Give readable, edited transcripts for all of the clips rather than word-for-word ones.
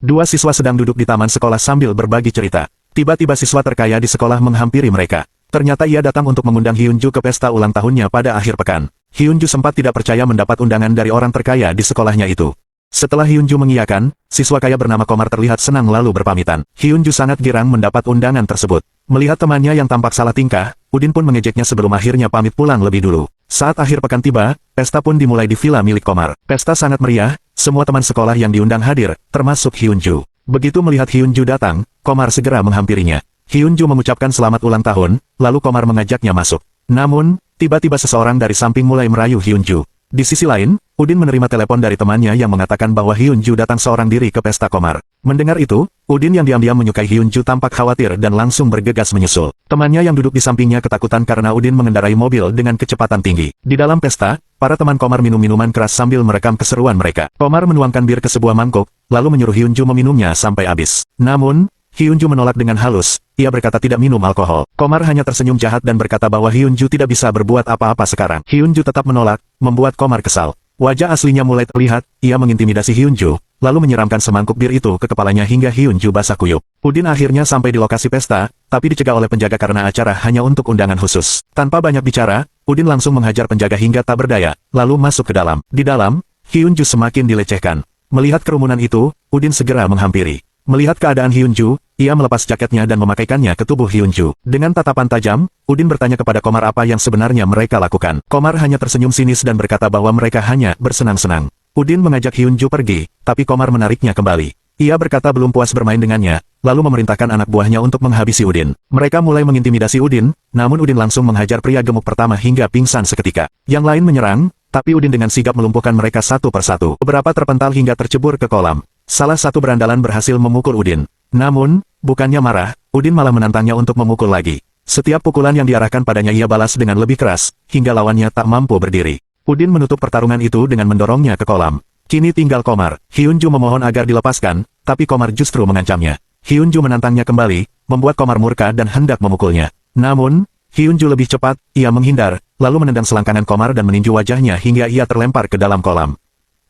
Dua siswa sedang duduk di taman sekolah sambil berbagi cerita. Tiba-tiba siswa terkaya di sekolah menghampiri mereka. Ternyata ia datang untuk mengundang Hyunju ke pesta ulang tahunnya pada akhir pekan. Hyunju sempat tidak percaya mendapat undangan dari orang terkaya di sekolahnya itu. Setelah Hyunju mengiyakan, siswa kaya bernama Komar terlihat senang lalu berpamitan. Hyunju sangat girang mendapat undangan tersebut. Melihat temannya yang tampak salah tingkah, Udin pun mengejeknya sebelum akhirnya pamit pulang lebih dulu. Saat akhir pekan tiba, pesta pun dimulai di villa milik Komar. Pesta sangat meriah, semua teman sekolah yang diundang hadir, termasuk Hyunju. Begitu melihat Hyunju datang, Komar segera menghampirinya. Hyunju mengucapkan selamat ulang tahun, lalu Komar mengajaknya masuk. Namun, tiba-tiba seseorang dari samping mulai merayu Hyunju. Di sisi lain, Udin menerima telepon dari temannya yang mengatakan bahwa Hyunju datang seorang diri ke pesta Komar. Mendengar itu, Udin yang diam-diam menyukai Hyunju tampak khawatir dan langsung bergegas menyusul. Temannya yang duduk di sampingnya ketakutan karena Udin mengendarai mobil dengan kecepatan tinggi. Di dalam pesta, para teman Komar minum minuman keras sambil merekam keseruan mereka. Komar menuangkan bir ke sebuah mangkok, lalu menyuruh Hyunju meminumnya sampai habis. Namun, Hyunju menolak dengan halus. Ia berkata tidak minum alkohol. Komar hanya tersenyum jahat dan berkata bahwa Hyunju tidak bisa berbuat apa-apa sekarang. Hyunju tetap menolak, membuat Komar kesal. Wajah aslinya mulai terlihat, ia mengintimidasi Hyunju, lalu menyiramkan semangkuk bir itu ke kepalanya hingga Hyunju basah kuyup. Udin akhirnya sampai di lokasi pesta, tapi dicegah oleh penjaga karena acara hanya untuk undangan khusus. Tanpa banyak bicara, Udin langsung menghajar penjaga hingga tak berdaya, lalu masuk ke dalam. Di dalam, Hyunju semakin dilecehkan. Melihat kerumunan itu, Udin segera menghampiri. Melihat keadaan Hyunju, ia melepas jaketnya dan memakaikannya ke tubuh Hyunju. Dengan tatapan tajam, Udin bertanya kepada Komar apa yang sebenarnya mereka lakukan. Komar hanya tersenyum sinis dan berkata bahwa mereka hanya bersenang-senang. Udin mengajak Hyunju pergi, tapi Komar menariknya kembali. Ia berkata belum puas bermain dengannya, lalu memerintahkan anak buahnya untuk menghabisi Udin. Mereka mulai mengintimidasi Udin, namun Udin langsung menghajar pria gemuk pertama hingga pingsan seketika. Yang lain menyerang, tapi Udin dengan sigap melumpuhkan mereka satu persatu. Beberapa terpental hingga tercebur ke kolam. Salah satu berandalan berhasil memukul Udin. Namun, bukannya marah, Udin malah menantangnya untuk memukul lagi. Setiap pukulan yang diarahkan padanya ia balas dengan lebih keras, hingga lawannya tak mampu berdiri. Udin menutup pertarungan itu dengan mendorongnya ke kolam. Kini tinggal Komar. Hyunju memohon agar dilepaskan, tapi Komar justru mengancamnya. Hyunju menantangnya kembali, membuat Komar murka dan hendak memukulnya. Namun, Hyunju lebih cepat, ia menghindar, lalu menendang selangkangan Komar dan meninju wajahnya hingga ia terlempar ke dalam kolam.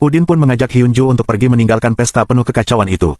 Udin pun mengajak Hyunju untuk pergi meninggalkan pesta penuh kekacauan itu.